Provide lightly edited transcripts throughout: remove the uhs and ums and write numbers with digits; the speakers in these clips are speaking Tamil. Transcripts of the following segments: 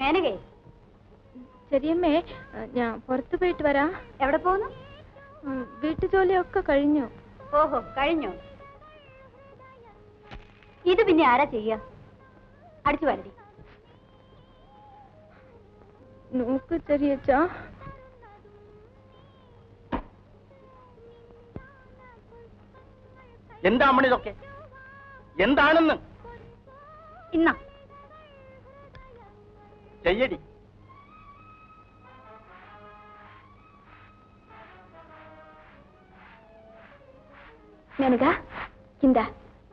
മേനകേ ശരിയമ്മേ ഞാൻ പുറത്തു പോയിട്ട് വരാം. എവിടെ പോകുന്നു? വീട്ടു ജോലിയൊക്കെ കഴിഞ്ഞു. ഓഹോ, കഴിഞ്ഞു. ഇത് പിന്നെ ആരാ ചെയ്യ? അടിച്ചു വരടി. നോക്ക് ചെറിയച്ചാ. എന്താ അമ്മ ഇതൊക്കെ? എന്താണെന്ന് ഇന്നാ ചെയ്യടി. மேனகா, இந்தா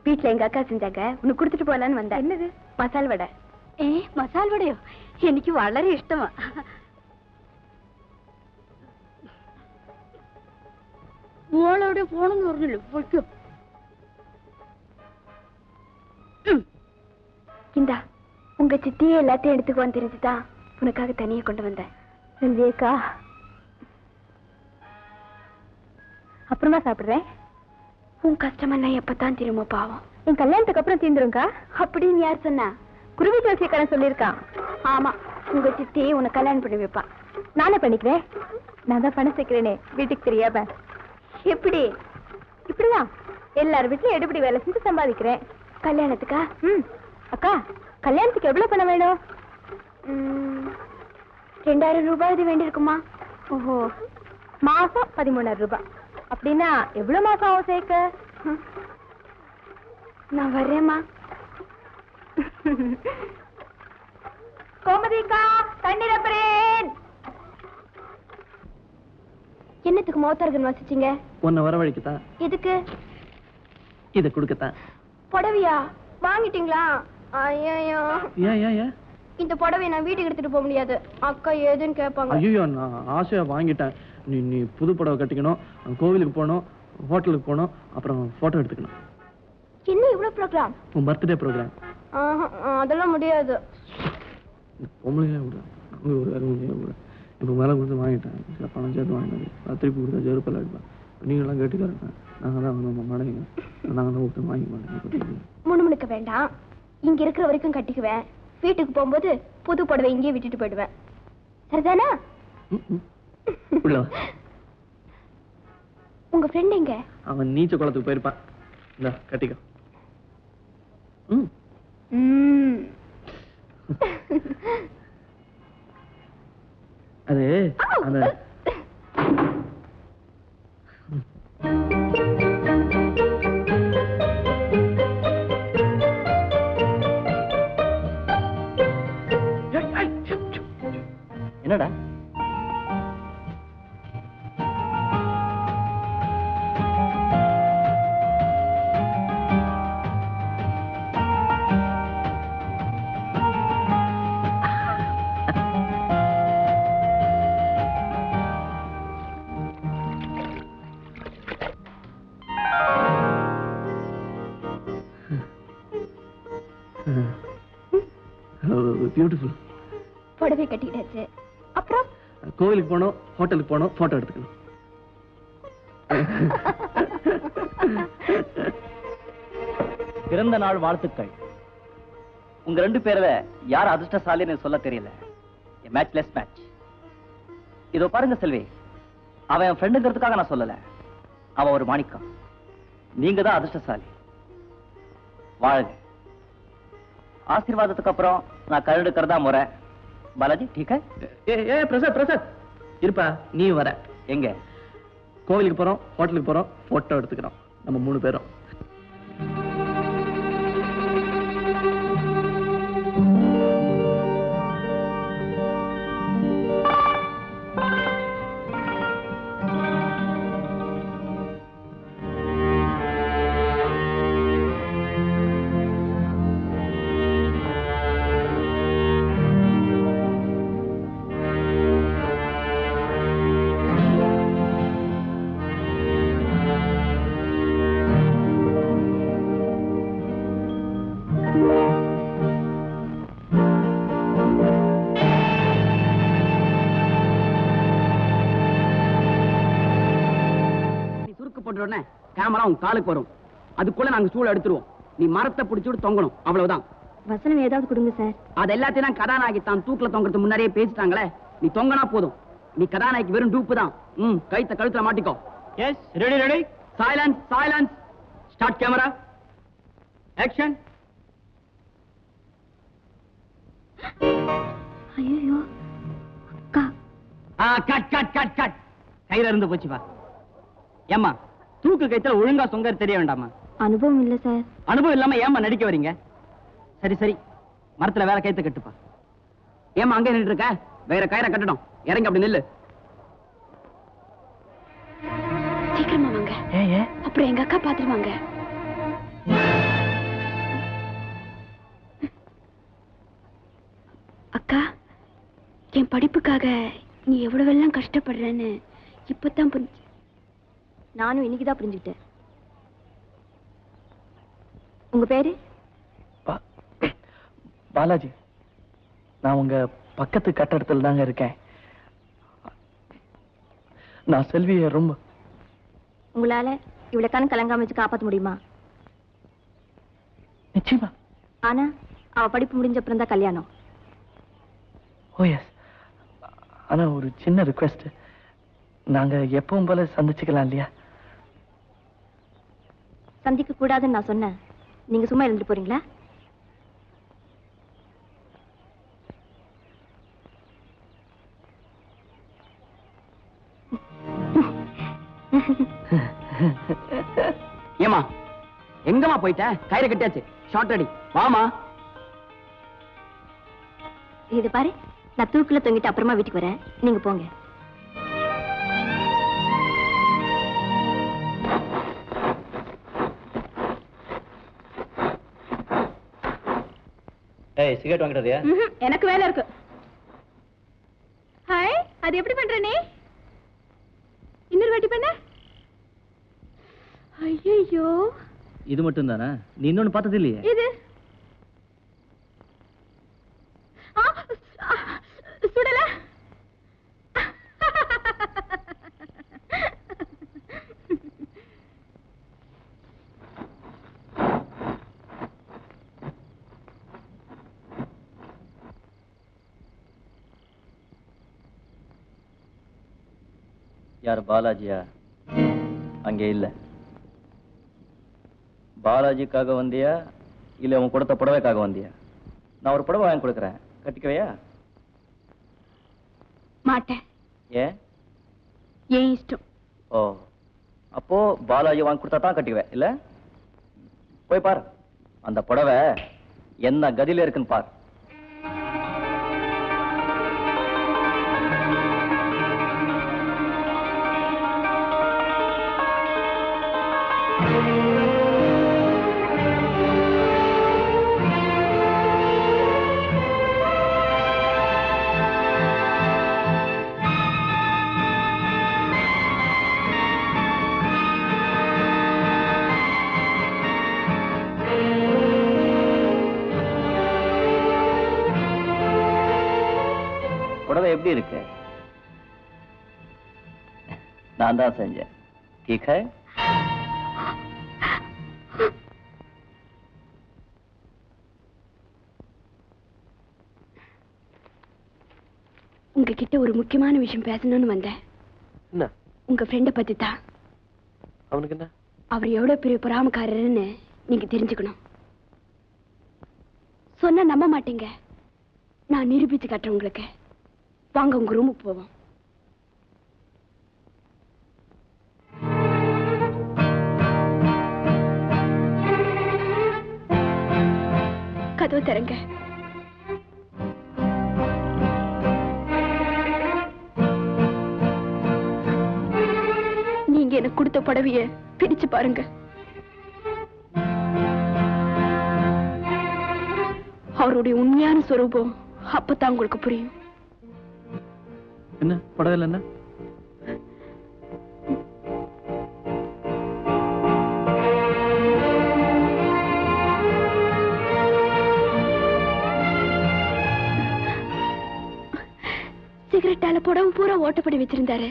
வீட்டுல எங்க அக்கா செஞ்சாங்க, உனக்கு கொடுத்துட்டு போலான்னு வந்தேன். என்னது? மசால் வடை. മസാല വടയോ? എനിക്ക് വളരെ ഇഷ്ടമാ. മോളെവിടെ പോണെന്ന് പറഞ്ഞല്ലോ, പൊയ്ക്കോ. இந்தா உங்க சித்தியே எல்லாத்தையும் எடுத்துக்குவான்னு தெரிஞ்சுதான் உனக்காக தனியே கொண்டு வந்தேன். நன்றியக்கா. அப்புறமா சாப்பிடுறேன். உன் கஷ்டமெல்லாம் எப்பதான் திரும்ப பாவம். என் கல்யாணத்துக்கு அப்புறம் தீந்துருங்கா. அப்படின்னு யார் சொன்னா? குருவி ஜோசியக்காரன் சொல்லியிருக்கான். ஆமா, உங்க சித்தி உன்னை கல்யாணம் பண்ணி வைப்பான். நானே பண்ணிக்கிறேன். நான் தான் பணம் சேர்க்கிறேனே, வீட்டுக்கு தெரியாம. எப்படி? இப்படிதான் எல்லாரும் வீட்டுல எடுபடி வேலை செஞ்சு சம்பாதிக்கிறேன். கல்யாணத்துக்கா? அக்கா, கல்யாணத்துக்கு எவ்வளவு பணம் வேணும்? 2000 ரூபாய் இது வேண்டியிருக்குமா? ஓஹோ, மாசம் 13,000 ரூபாய். அப்படின்னா எவ்வளவு மாசம் ஆகும் சேர்க்க? நான் வர்றேம்மா. கோமதிக்கா, தண்ணீர் அப்புறேன். என்னத்துக்கு மோத்தார்கள் வசிச்சீங்க? உன்னை வரவழைக்கத்தான். எதுக்கு? இதை கொடுக்கத்தான். புடவையா வாங்கிட்டீங்களா? ஐயோ, ஏன் இந்த புடவையை நான் வீட்டுக்கு எடுத்துட்டு போக முடியாது. அக்கா ஏதுன்னு கேட்பாங்க. ஐயோ, நான் ஆசையா வாங்கிட்டேன். நீ புது புடவை கட்டிக்கணும், கோவிலுக்கு போகணும், ஹோட்டலுக்கு போகணும், அப்புறம் போட்டோ எடுத்துக்கணும். என்ன இவ்வளவு ப்ரோக்ராம்? உன் பர்த்டே ப்ரோக்ராம். அதெல்லாம் முடியாது. பொம்பளைங்களே விட ஒரு வேலை விட இப்போ மேலே கொடுத்து வாங்கிட்டேன். சில பணம் சேர்த்து வாங்கினது திருப்பி கொடுத்தா செருப்பெல்லாம் எடுப்பேன். நீங்களாம் கேட்டுக்காரங்க. நாங்கள் தான் வந்து மடைங்க, நாங்கள் தான் விட்டு வாங்கி மாட்டேன். முணுமுணுக்க வேண்டாம். இங்க இருக்கிற வரைக்கும் கட்டிக்குவேன். வீட்டுக்கு போகும்போது புது புடவை இங்கேயே விட்டுட்டு போயிடுவேன். சரிதானா? உங்க ஃப்ரெண்ட் எங்க? அவன் நீச்ச குளத்துக்கு போயிருப்பான். இந்த கட்டிக்கோ. அது அந்த என்னடா பியூட்டிஃபுல். புடவை கட்டிட்டாச்சு. அப்புறம் கோவிலுக்கு போனோம், ஹோட்டலுக்கு போனோம், போட்டோ எடுத்துக்கணும். பிறந்த நாள் வாழ்த்துக்கள். உங்க 2 பேர்ல யார் அதிர்ஷ்டசாலின்னு சொல்ல தெரியல. Matchless match. இதோ பாருங்க செல்வி, அவன் என் ஃப்ரெண்டுங்கிறதுக்காக நான் சொல்லல. அவன் ஒரு மாணிக்கம். நீங்க தான் அதிர்ஷ்டசாலி. வாழுங்க. ஆசீர்வாதத்துக்கு அப்புறம் நான் கழுடுக்கிறதா முறை. பாலாஜி, ठीक है? பிரசாத் இருப்பா. நீ வர. எங்க? கோவிலுக்கு போறோம், ஹோட்டலுக்கு போறோம், போட்டோ எடுத்துக்கிறோம். நம்ம 3 பேரும். கேமரா உன் காலுக்கு வரும். அதுக்குள்ள நாங்க ஸ்டூல் எடுத்துருவோம். நீ மரத்தை பிடிச்சுட்டு தொங்கணும். அவ்வளவுதான். வசனம் ஏதாவது கொடுங்க சார். அது எல்லாத்தையும் நான் கதாநாயகி தான் தூக்குல தொங்குறது முன்னாடியே பேசிட்டாங்களே. நீ தொங்கனா போதும். நீ கதாநாயகி வெறும் டூப்பு தான். கைத்த கழுத்துல மாட்டிக்கோ. Yes, ready ready. Silence silence. Start camera. Action. ஐயோ அக்கா. Cut cut cut cut. கையில இருந்து போச்சு பா. ஏம்மா தூக்கு கைத்துல ஒழுங்கா தொங்க தெரிய வேண்டாமா? அனுபவம் இல்ல சார். அனுபவம் இல்லாம ஏம்மா நடிக்க வரீங்க? சரி சரி, மரத்துல வேற கயித்தை கட்டுப்பா. ஏம்மா அங்கே நின்று இருக்க? வேற கயிறை கட்டணும். இறங்கி அப்படி நில்லு. சீக்கிரமா வாங்க. அப்புறம் எங்க அக்கா பாத்துருவாங்க. அக்கா, என் படிப்புக்காக நீ எவ்வளவெல்லாம் கஷ்டப்படுறேன்னு இப்பதான் புரிஞ்சு. நானும் இன்னைக்குதான் புரிஞ்சுக்கிட்டேன். உங்க பேரு? பாலாஜி. நான் உங்க பக்கத்து கட்டடத்துல தாங்க இருக்கேன். நான் செல்வியை ரொம்ப. உங்களால இவ்வளவு கண் கலங்காம வச்சு காப்பாற்ற முடியுமா? நிச்சயமா. ஆனா அவ படிப்பு முடிஞ்ச அப்புறம் தான் கல்யாணம். ஓ எஸ். ஆனா ஒரு சின்ன ரிக்வெஸ்ட். நாங்க எப்பவும் போல சந்திச்சுக்கலாம் இல்லையா? சந்திக்க கூடாதுன்னு நான் சொன்னேன். நீங்க சும்மா இருந்துட்டு போறீங்களா? ஏமா எங்கம்மா போயிட்ட? கயிறு கட்டியாச்சு. ஷார்ட் அடி. வாமா. இது பாரு, நான் தூக்குல தொங்கிட்டு அப்புறமா வீட்டுக்கு வரேன். நீங்க போங்க. ஏய், சிகரெட் வாங்கிட்டறியா? எனக்கு வேலை இருக்கு. ஹாய், அது எப்படி பண்ற நீ? இன்னொரு வாட்டி பண்ண. ஐயோ, இது மட்டும் தானே? நீ இன்னொன்னு பார்த்தது இல்லையே? இது சுடல. யார், பாலாஜியா? அங்கே இல்ல. பாலாஜிக்காக வந்தியா இல்ல உன் கொடுத்த புடவைக்காக வந்தியா? நான் ஒரு புடவை வாங்கி கொடுக்குறேன், கட்டிக்கவையா? மாட்டேன். ஏன்? ஏன் இஷ்டம். ஓ, அப்போ பாலாஜி வாங்கி கொடுத்தா தான் கட்டிக்குவேன் இல்ல? போய் பாரு, அந்த புடவை என்ன கதியில இருக்குன்னு பாரு. புடவை எப்படி இருக்கு? நான் தான் செஞ்சேன். ठीक है? உங்ககிட்ட ஒரு முக்கியமான விஷயம் பேசணும்னு வந்தேன். என்ன? உங்க ஃப்ரெண்ட பத்தி தான். அவனுக்கு என்ன? அவர் எவ்வளவு பெரிய பொறாமக்காரர்னு நீங்க தெரிஞ்சுக்கணும். சொன்னா நம்ப மாட்டீங்க. நான் நிரூபிச்சு காட்டுறேன் உங்களுக்கு. வாங்க, உங்க ரூமுக்கு போவோம். கதவு திறங்க. நீங்க எனக்கு கொடுத்த புடவைய பிரிச்சு பாருங்க. அவருடைய உண்மையான சொரூபம் அப்பதான் உங்களுக்கு புரியும். என்ன புடவையில் என்ன? சிகரெட்டால புடவை பூரா ஓட்டப்படி வச்சிருந்தாரு.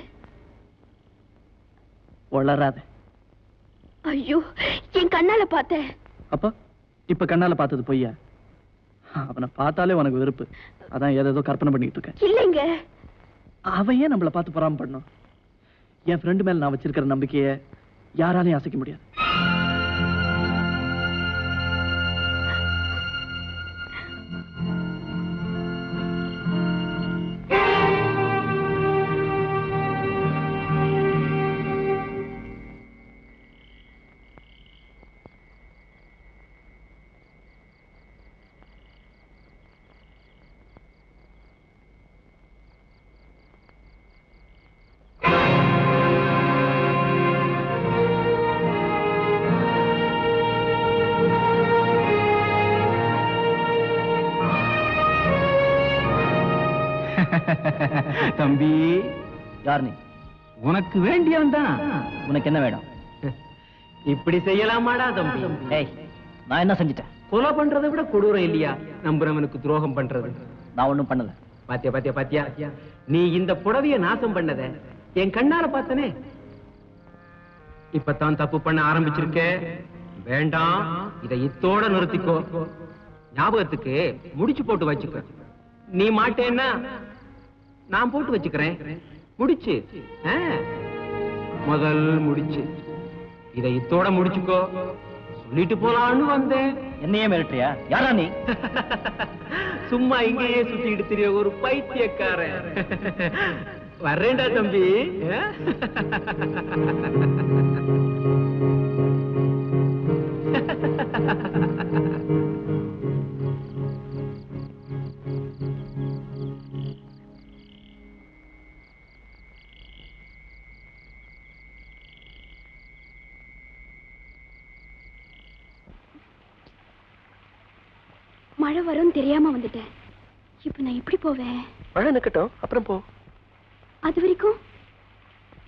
வளராத. ஐயோ, என் கண்ணால பார்த்தேன். அப்ப இப்ப கண்ணால பார்த்தது பொய்யா? அவனை பார்த்தாலே உனக்கு வெறுப்பு. அதான் ஏதோ கற்பனை பண்ணிட்டு இருக்கேன். இல்லைங்க. அவன் ஏன் நம்மளை பார்த்து பொறாம பண்ணணும்? என் ஃப்ரெண்டு மேல நான் வச்சிருக்கிற நம்பிக்கையை யாராலையும் அசைக்க முடியாது. தம்பி, யார் நீ? உனக்கு வேண்டியவன் தான். உனக்கு என்ன வேணும்? இப்படி செய்யலாமாடா தம்பி? ஏய், நான் என்ன செஞ்சிட்டேன்? கொலை பண்றதை விட கொடூரம் இல்லையா நம்புறவனுக்கு துரோகம் பண்றது? நான் ஒண்ணும் பண்ணல. பாத்தியா பாத்தியா பாத்தியா, நீ இந்த புடவைய நாசம் பண்ணத என் கண்ணால பார்த்தனே. இப்பதான் தப்பு பண்ண ஆரம்பிச்சிருக்க. வேண்டாம், இதை இத்தோட நிறுத்திக்கோ. ஞாபகத்துக்கு முடிச்சு போட்டு வச்சுக்க. நீ மாட்டேன்னா நான் போட்டு வச்சுக்கிறேன். முடிச்சு, முதல் முடிச்சு. இதை இத்தோட முடிச்சுக்கோ. சொல்லிட்டு போலான்னு வந்தேன். என்னையே மிரட்டுறியா? யாரா நீ? சும்மா இங்கேயே சுத்திட்டு தெரிய ஒரு பைத்தியக்காரன். வர்றேன்டா தம்பி. மழை வரும் தெரியாம வந்துட்டேன். இப்ப நான் எப்படி போவேன்? மழை நிக்கட்டும், அப்புறம் போ. அது வரைக்கும்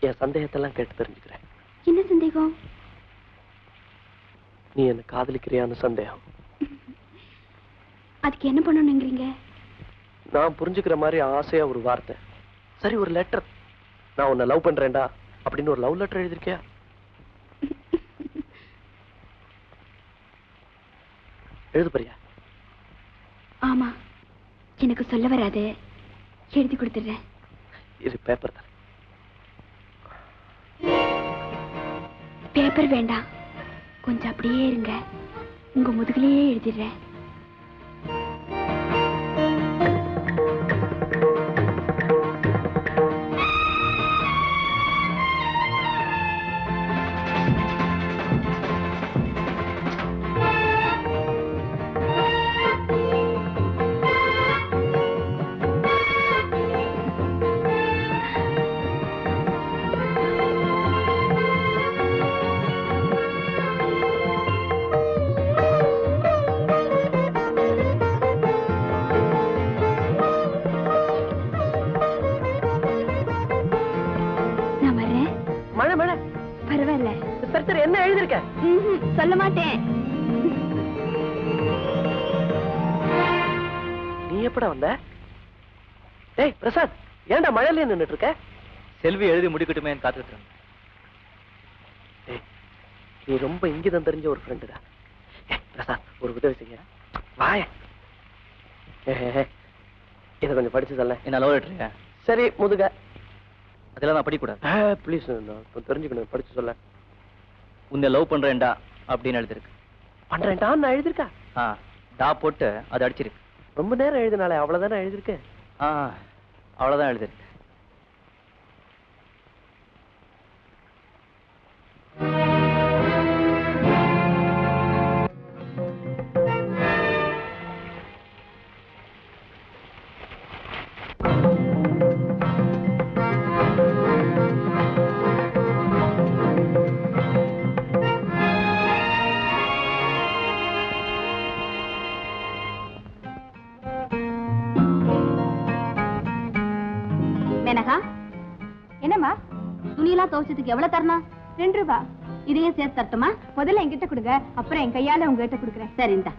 என் சந்தேகத்தெல்லாம் கேட்டு தெரிஞ்சுக்கிறேன். என்ன சந்தேகம்? நீ என்ன காதலிக்கிறியான்னு சந்தேகம். அதுக்கு என்ன பண்ணணுங்கிறீங்க? நான் புரிஞ்சுக்கிற மாதிரி ஆசையா ஒரு வார்த்தை. சரி, ஒரு லெட்டர். நான் உன்னை லவ் பண்றேன்டா அப்படின்னு ஒரு லவ் லெட்டர் எழுதிருக்கியா? எழுது பாரியா? ஆமா, எனக்கு சொல்ல வராது, எழுதி கொடுத்துடுறேன். இது பேப்பர் தான். பேப்பர் வேண்டாம், கொஞ்சம் அப்படியே இருங்க, உங்க முதுகிலேயே எழுதிடுறேன். என்ன எழுதிருக்க? சொல்ல மாட்டேன். நீ எப்படா வந்த? ஏய் பிரசாத், ஏன்டா மழையில நின்னுட்டு இருக்க? செல்வி எழுதி முடிக்கட்டுமே காத்துட்டு இருந்தேன். நீ ரொம்ப இங்கிதம் தெரிஞ்ச ஒரு ஃப்ரெண்டு தான். பிரசாத், ஒரு உதவி செய்ய வாய. இதை கொஞ்சம் படிச்சு சொல்ல. என்ன லவ் லெட்டர்? சரி, முதுக. அதெல்லாம் நான் படிக்கூடாது. ப்ளீஸ், தெரிஞ்சுக்கணும், படிச்சு சொல்ல. உன்னை லவ் பண்றேன்டா அப்படின்னு எழுதிருக்கு. பண்றேன்டா நான் எழுதிருக்கா? டா போட்டு அது அடிச்சிருக்கு. ரொம்ப நேரம் எழுதினாலே, அவ்வளவுதானே எழுதிருக்கு? அவ்வளவுதான் எழுதிருக்கு. என்னம்மா, துணியெல்லாம் துவைச்சதுக்கு எவ்வளவு தரணும்? 2 ரூபாய். இதையும் சேர்த்து தரட்டுமா? முதல்ல என்கிட்ட கொடுங்க, அப்புறம் என் கையால உங்ககிட்ட கொடுக்குறேன். சரி, இந்தா.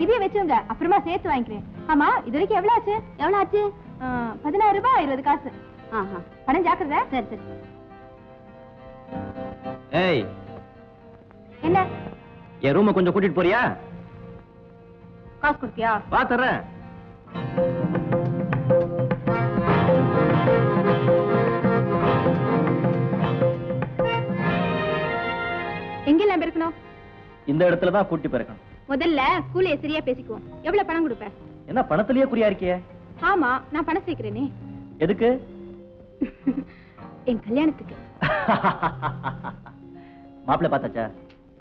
இதையும் வச்சுங்க, அப்புறமா சேர்த்து வாங்கிக்கிறேன். ஆமா, இது வரைக்கும் எவ்வளவு ஆச்சு? 16 ரூபாய் 20 காசு. பணம் ஜாக்கிரதை. சரி சரி. ஏய், என்ன? என் ரூமை கொஞ்சம் கூட்டிட்டு போறியா? காசு கொடுப்பியா? வா தரேன். எங்கெல்லாம் பெருக்கணும்? இந்த இடத்துல தான் கூட்டி போயிருக்கணும். முதல்ல கூலிய சரியா பேசிக்குவோம். எவ்வளவு பணம் கொடுப்ப? என்ன பணத்திலேயே குறியா இருக்கிய? ஆமா, நான் பணம் சேர்க்கிறேனே. எதுக்கு? என் கல்யாணத்துக்கு. மாப்பிள்ளை பார்த்தாச்சா?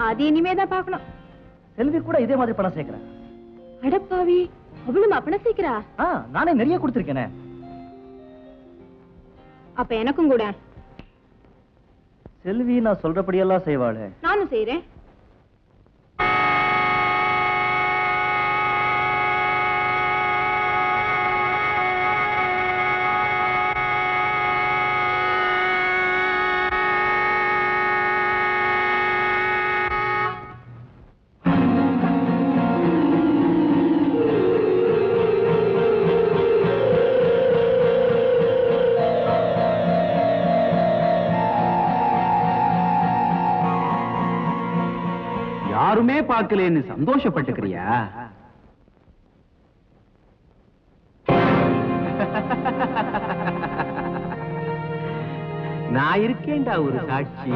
அது இனிமேதான் பாக்கணும். செல்வி கூட இதே மாதிரி பணம் சேர்க்கிறேன். அடப்பாவி, அவ்வளவு பணம் சேர்க்கிறா? நானே நிறைய கொடுத்திருக்கேனே. அப்ப எனக்கும் கூட. செல்வி நான் சொல்றபடியெல்லாம் செய்வாளே. நானும் செய்யறேன். யாருமே பார்க்கலன்னு சந்தோஷப்பட்டுக்கிறியா? நான் இருக்கேன்டா ஒரு சாட்சி.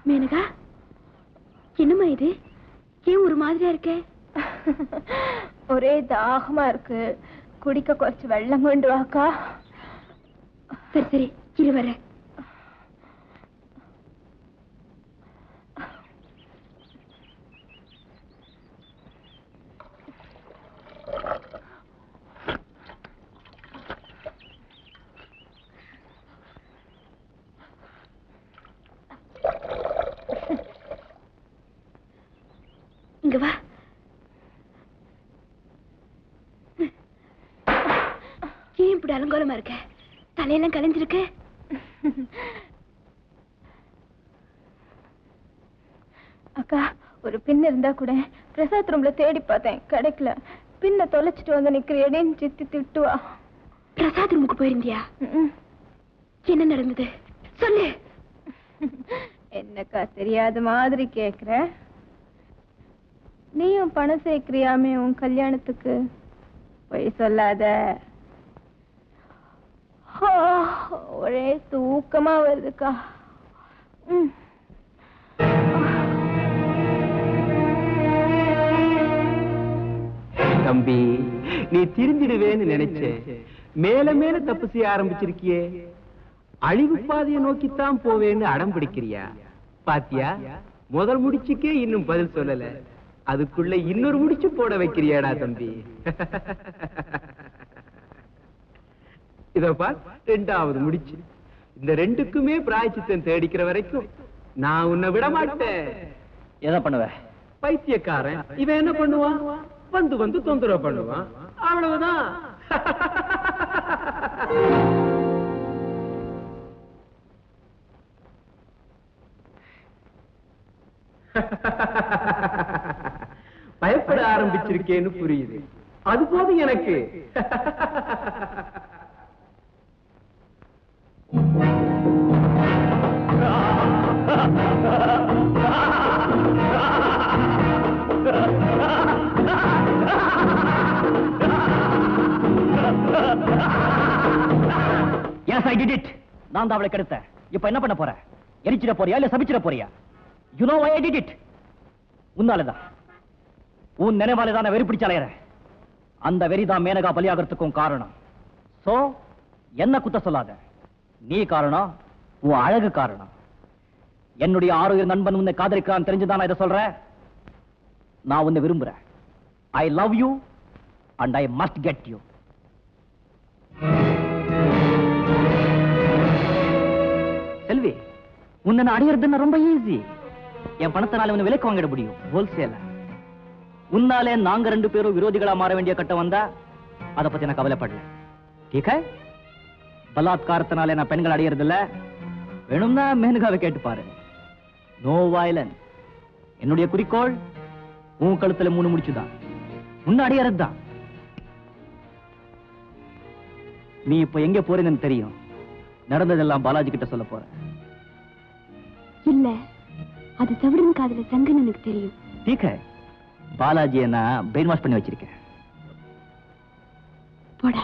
மேனகா, என்னம்மா இது? ஏன் ஒரு மாதிரியா இருக்க? ஒரே தாகமா இருக்கு. குடிக்க கொஞ்சம் வெள்ளம் கொண்டு வாக்கா. சரி சரி, இரு வரேன். இங்க வா. ஏன் இப்படி அலங்கோலமா இருக்க? தலையெல்லாம் கலைஞ்சிருக்க. அக்கா, ஒரு பின் இருந்தா கூட. பிரசாத் ரூம்ல தேடி பார்த்தேன், கிடைக்கல. பின்ன தொலைச்சிட்டு வந்து நிக்கிறேன்னு சித்தி திட்டுவா. பிரசாத் ரூமுக்கு போயிருந்தியா? என்ன நடந்தது சொல்லு. என்னக்கா தெரியாத மாதிரி கேக்குற? நீயும் பணம் சேர்க்கிறியாமே உன் கல்யாணத்துக்கு? போய் சொல்லாத. ஒரே தூக்கமா வருதுக்கா. தம்பி, நீ திருந்திடுவேன்னு நினைச்சேன். மேல மேல தப்பு செய்ய ஆரம்பிச்சிருக்கியே. அழிவு பாதையை நோக்கித்தான் போவேன்னு அடம் பிடிக்கிறியா? பாத்தியா, முதல் முடிச்சுக்கே இன்னும் பதில் சொல்லல. அதுக்குள்ள இன்னொரு முடிச்சு போட வைக்கிறியாடா தம்பி. இதப்பா ரெண்டாவது முடிச்சு. இந்த ரெண்டுக்குமே பிராயச்சித்தம் தேடிக்கிற வரைக்கும் நான் உன்னை விட மாட்டேன். என்ன பண்ணுவ? பைத்தியக்காரன் இவன் என்ன பண்ணுவான்? வந்து வந்து தொந்தரவு பண்ணுவான், அவ்வளவுதான். பயப்பட ஆரம்பிச்சிருக்கேன்னு புரியுது. அது போது எனக்கு. Yes, I did it. நான் தான் அவளை கெடுத்தேன். இப்ப என்ன பண்ண போற? எரிச்சிட போறியா இல்ல சபிச்சிட போறியா? You know why I did it? உன்னாலதான். உன் நினைவாலதான் நான் வெறி பிடிச்சு அலையறேன். அந்த வெறிதான் மேனகா பலியாகிறதுக்கும் காரணம். சோ என்ன குத்த சொல்லாத. நீ காரணம், உன் அழகு காரணம். என்னுடைய ஆரோக்கிய நண்பன் உன்னை காதலிக்கிறான் தெரிஞ்சுதான் நான் இதை சொல்றேன். நான் உன்னை விரும்புறேன். I love you and I must get you. செல்வி, உன்னை அடையிறதுன்னு ரொம்ப ஈஸி. என் பணத்தினால உன்னை விலைக்கு வாங்கிட முடியும், ஹோல்சேல. உன்னாலே நாங்க ரெண்டு பேரும் விரோதிகளா மாற வேண்டிய கட்டம் வந்தா அதை பத்தி நான் கவலைப்படல. டீக்கா, பலாத்காரத்தினாலே நான் பெண்கள் அடையிறது இல்ல. வேணும்னா மேனகாவை கேட்டு பாரு. No violence. என்னுடைய குறிக்கோள் உன் கழுத்துல 3 முடிச்சுதான். முன்னாடி அறதுதான். நீ இப்ப எங்க போறீங்கன்னு தெரியும். நடந்ததெல்லாம் பாலாஜி கிட்ட சொல்ல போற. இல்ல, அது செவிடன் காதுல சங்குன்னு எனக்கு தெரியும். ठीक है, பாலாஜியை நான் பிரெயின் வாஷ் பண்ணி வச்சிருக்கேன். போடா.